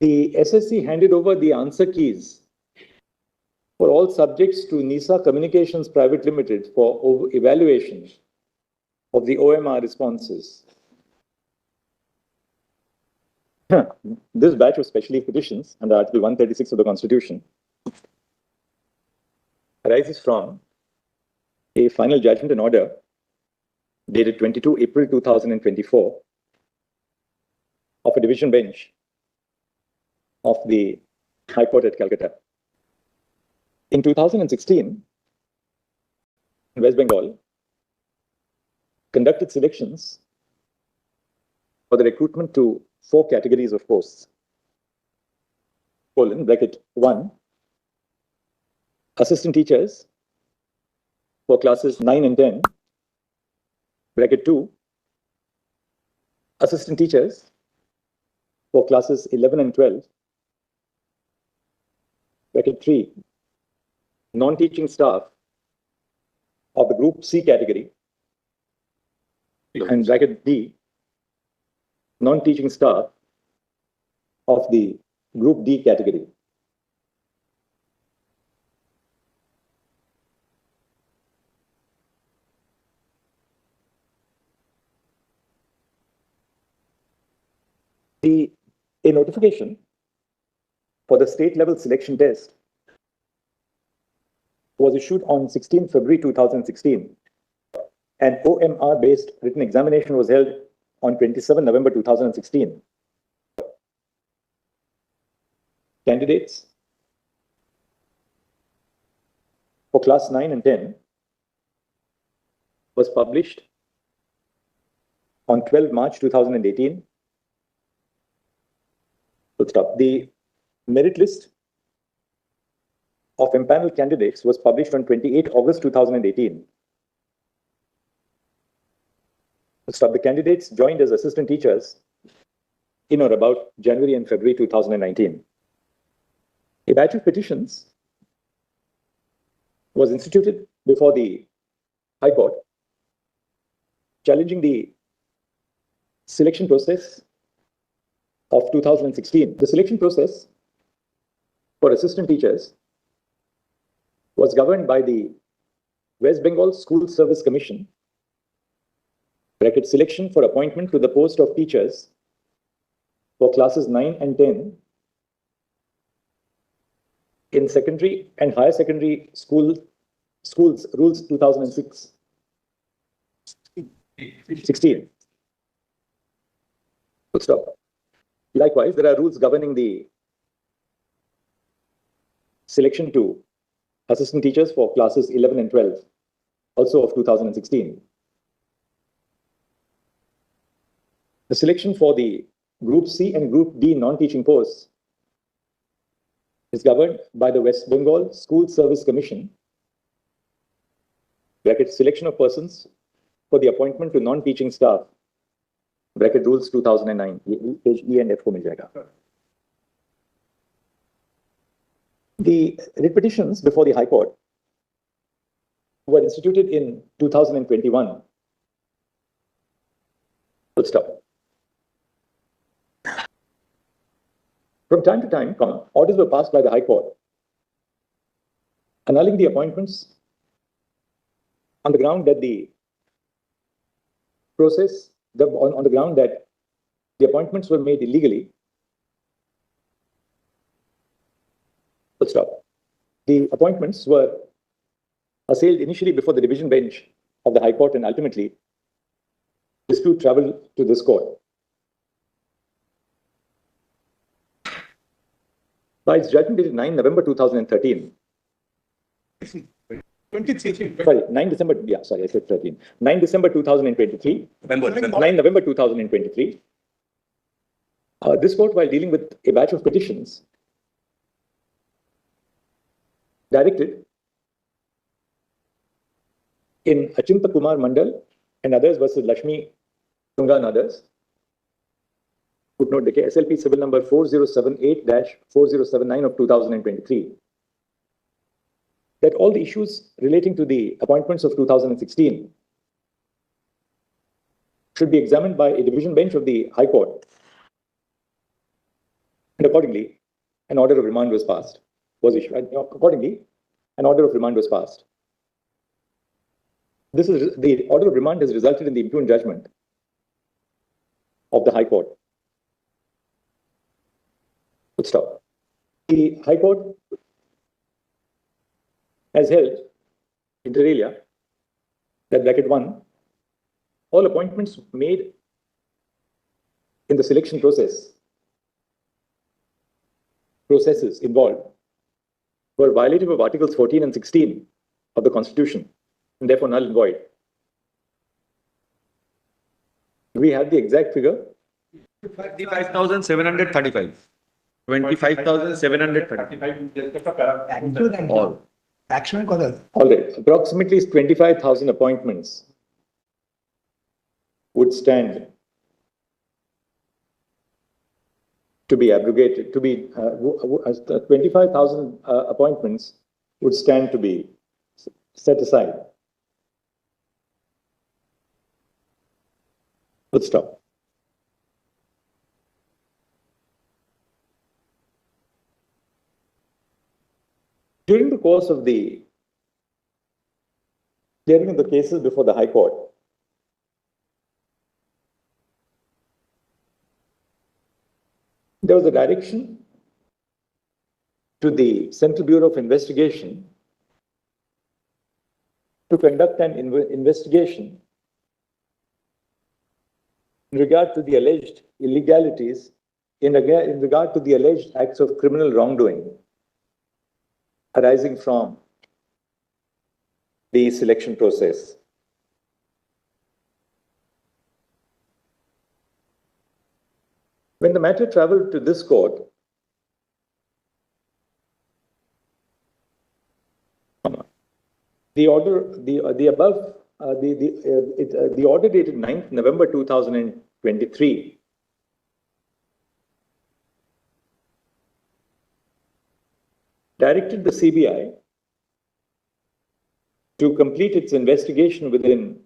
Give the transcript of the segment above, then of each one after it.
The SSC handed over the answer keys for all subjects to NISA Communications Private Limited for evaluation of the OMR responses. This batch of specially petitions under Article 136 of the Constitution arises from a final judgment and order dated 22 April 2024 of a division bench of the High Court at Calcutta. In 2016, West Bengal conducted selections for the recruitment to 4 categories of posts. Bracket 1, assistant teachers for classes 9 and 10. Bracket 2, assistant teachers for classes 11 and 12. Bracket 3, non-teaching staff of the Group C category. And bracket D, non-teaching staff of the Group D category. A notification for the state-level selection test was issued on 16 February 2016. An OMR-based written examination was held on 27 November 2016. Candidates for class 9 and 10 was published on 12 March 2018. The merit list of empaneled candidates was published on 28 August 2018. The candidates joined as assistant teachers in or about January and February 2019. A batch of petitions was instituted before the High Court, challenging the selection process of 2016. The selection process for assistant teachers was governed by the West Bengal School Service Commission. Bracket selection for appointment to the post of teachers for classes 9 and 10 in secondary and higher secondary schools rules 2006. 16. Full stop. Likewise, there are rules governing the selection to assistant teachers for classes 11 and 12, also of 2016. The selection for the Group C and Group D non-teaching posts is governed by the West Bengal School Service Commission. Bracket selection of persons for the appointment to non-teaching staff. Bracket rules 2009. Page E and F ko mil jayega. The writ petitions before the High Court were instituted in 2021. Full stop. From time to time, orders were passed by the High Court annulling the appointments on the ground that the process, on the ground that the appointments were made illegally. Full stop. The appointments were assailed initially before the division bench of the High Court, and ultimately dispute traveled to this court. By its judgment dated 9 November 2013. 9 December, yeah, sorry, I said 13. 9 December 2023. 9 November 2023. This court, while dealing with a batch of petitions, directed in Achimta Kumar Mandal and others versus Lakshmi Tunga and others. Footnote decay, SLP civil number 4078-4079 of 2023. That all the issues relating to the appointments of 2016 should be examined by a division bench of the High Court. And accordingly, an order of remand was issued. Accordingly, an order of remand was passed. The order of remand has resulted in the impugned judgment of the High Court. Good stop. The High Court has held, inter alia, that bracket 1, all appointments made in the selection processes involved were violative of Articles 14 and 16 of the Constitution, and therefore null and void. Do we have the exact figure? 25,735. 25,735. All. All right. Approximately 25,000 appointments would stand to be abrogated, 25,000 appointments would stand to be set aside. Good stop. During the course of the cases before the High Court, there was a direction to the Central Bureau of Investigation to conduct an investigation in regard to the alleged illegalities, in regard to the alleged acts of criminal wrongdoing arising from the selection process. When the matter traveled to this court, the order dated 9th November 2023 directed the CBI to complete its investigation within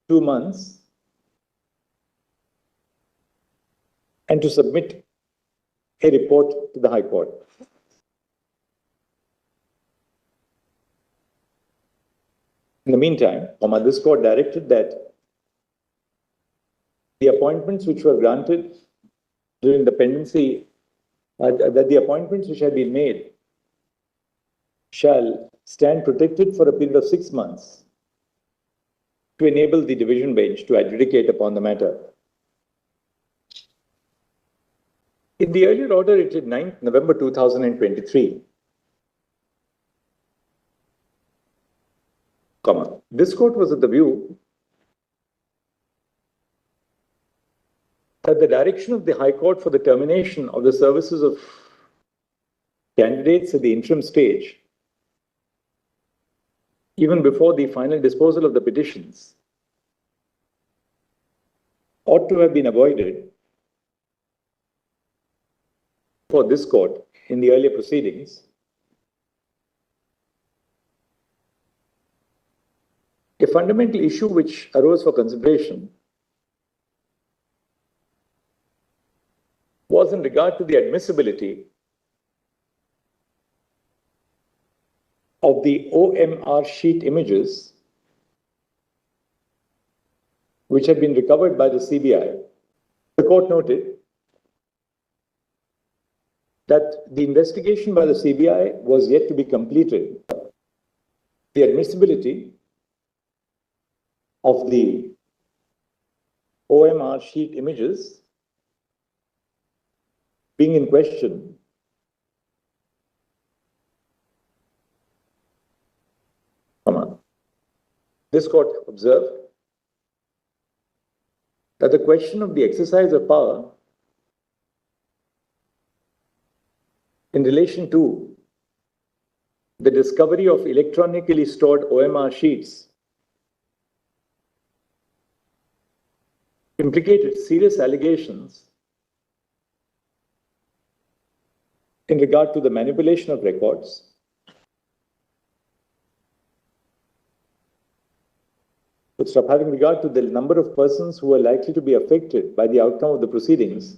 2 months and to submit a report to the High Court. In the meantime, this court directed that the appointments which were granted during the pendency, that the appointments which had been made shall stand protected for a period of 6 months to enable the division bench to adjudicate upon the matter. In the earlier order dated 9th November 2023, this court was of the view that the direction of the High Court for the termination of the services of candidates at the interim stage, even before the final disposal of the petitions, ought to have been avoided for this court in the earlier proceedings. A fundamental issue which arose for consideration was in regard to the admissibility of the OMR sheet images which had been recovered by the CBI. The court noted that the investigation by the CBI was yet to be completed. The admissibility of the OMR sheet images being in question, this court observed that the question of the exercise of power in relation to the discovery of electronically stored OMR sheets implicated serious allegations in regard to the manipulation of records, having regard to the number of persons who are likely to be affected by the outcome of the proceedings,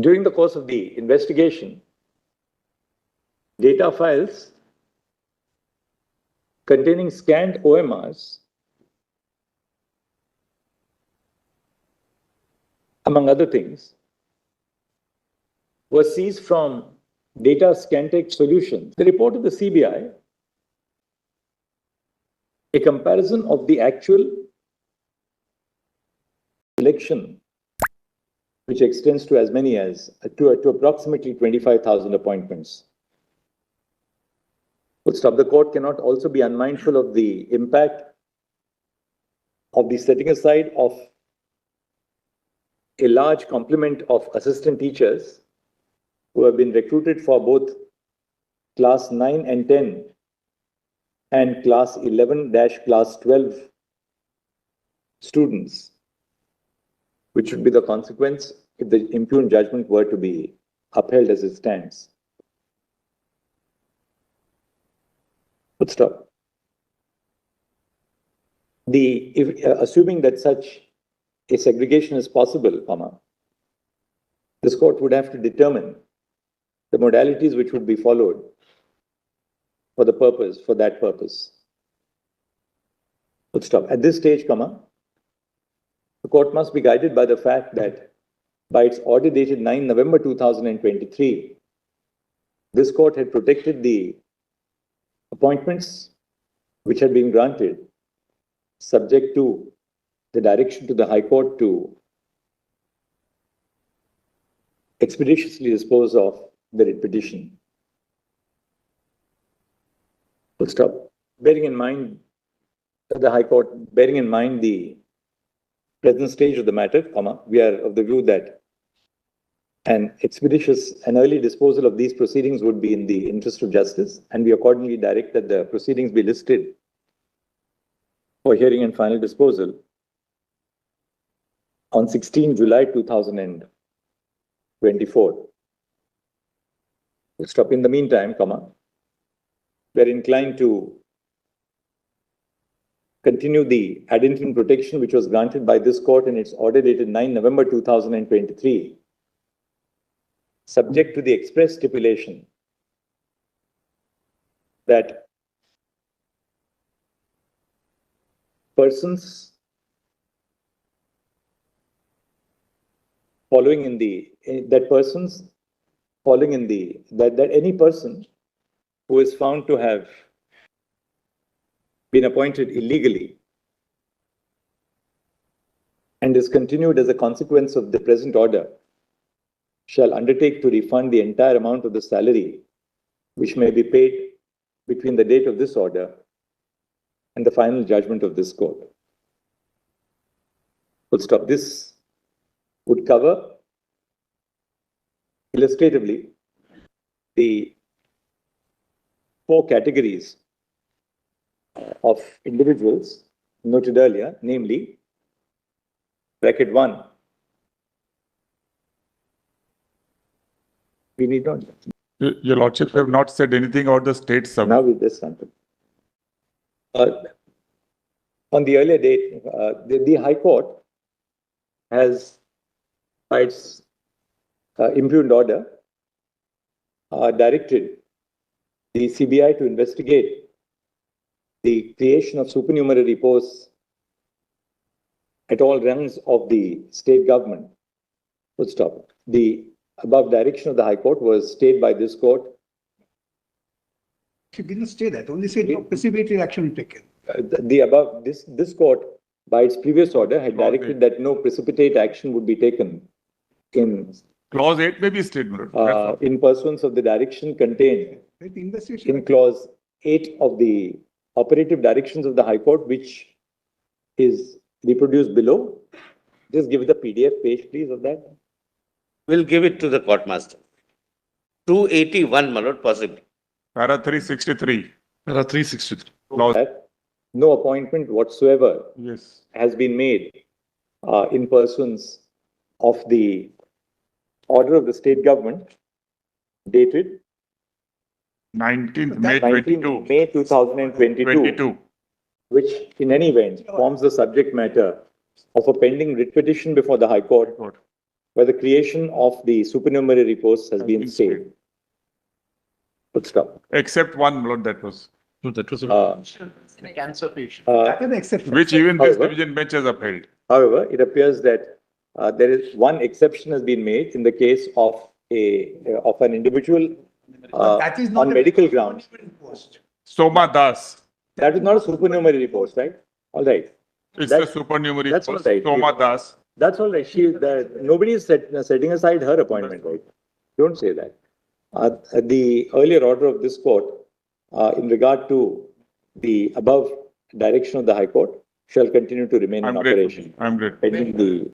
During the course of the investigation, data files containing scanned OMRs, among other things, were seized from Data Scantech Solutions. The report of the CBI, a comparison of the actual selection, which extends to as many as to approximately 25,000 appointments. The court cannot also be unmindful of the impact of the setting aside of a large complement of assistant teachers who have been recruited for both class 9 and 10 and class 11-class 12 students, which would be the consequence if the impugned judgment were to be upheld as it stands. Assuming that such a segregation is possible, this court would have to determine the modalities which would be followed for that purpose. At this stage, the court must be guided by the fact that by its order dated 9 November 2023, this court had protected the appointments which had been granted subject to the direction to the High Court to expeditiously dispose of the writ petition. Bearing in mind the High Court, bearing in mind the present stage of the matter, we are of the view that an expeditious and early disposal of these proceedings would be in the interest of justice, and we accordingly direct that the proceedings be listed for hearing and final disposal on 16 July 2024. In the meantime, we are inclined to continue the ad interim protection which was granted by this court in its order dated 9 November 2023, subject to the express stipulation that persons that any person who is found to have been appointed illegally and is continued as a consequence of the present order shall undertake to refund the entire amount of the salary which may be paid between the date of this order and the final judgment of this court. This would cover illustratively the 4 categories of individuals noted earlier, namely, bracket 1. We need not. Your Lordship have not said anything about the state sub. Now with this something. On the earlier date, the High Court has, by its impugned order, directed the CBI to investigate the creation of supernumerary posts at all rungs of the state government. The above direction of the High Court was stayed by this court. She didn't stay that, only said no precipitated action taken. This court, by its previous order, had directed that no precipitate action would be taken in Clause 8 may be stayed, in pursuance of the direction contained in clause 8 of the operative directions of the High Court, which is reproduced below. Just give the PDF page, please, of that. We'll give it to the court master. 281, my lord, possibly. Para 363. Para 363. Clause. No appointment whatsoever Yes. has been made in pursuance of the order of the state government dated 19th May 19 22. May 2022, which in any event forms the subject matter of a pending writ petition before the High Court where the creation of the supernumerary posts has been stayed. Full stop. Except one, my lord, that was, No, that was Uh, a cancer patient. That is the exception. which even this However- division bench has upheld. However, it appears that there is one exception has been made in the case of an individual But that is not on a medical grounds. post. Soma Das. That is not a supernumerary post, right? All right. It's That- a supernumerary that's post. all right. Soma Das. That's all right. Nobody is setting aside her appointment, right? Don't say that. The earlier order of this court, in regard to the above direction of the High Court, shall continue to remain in I'm grateful. operation I'm grateful. pending the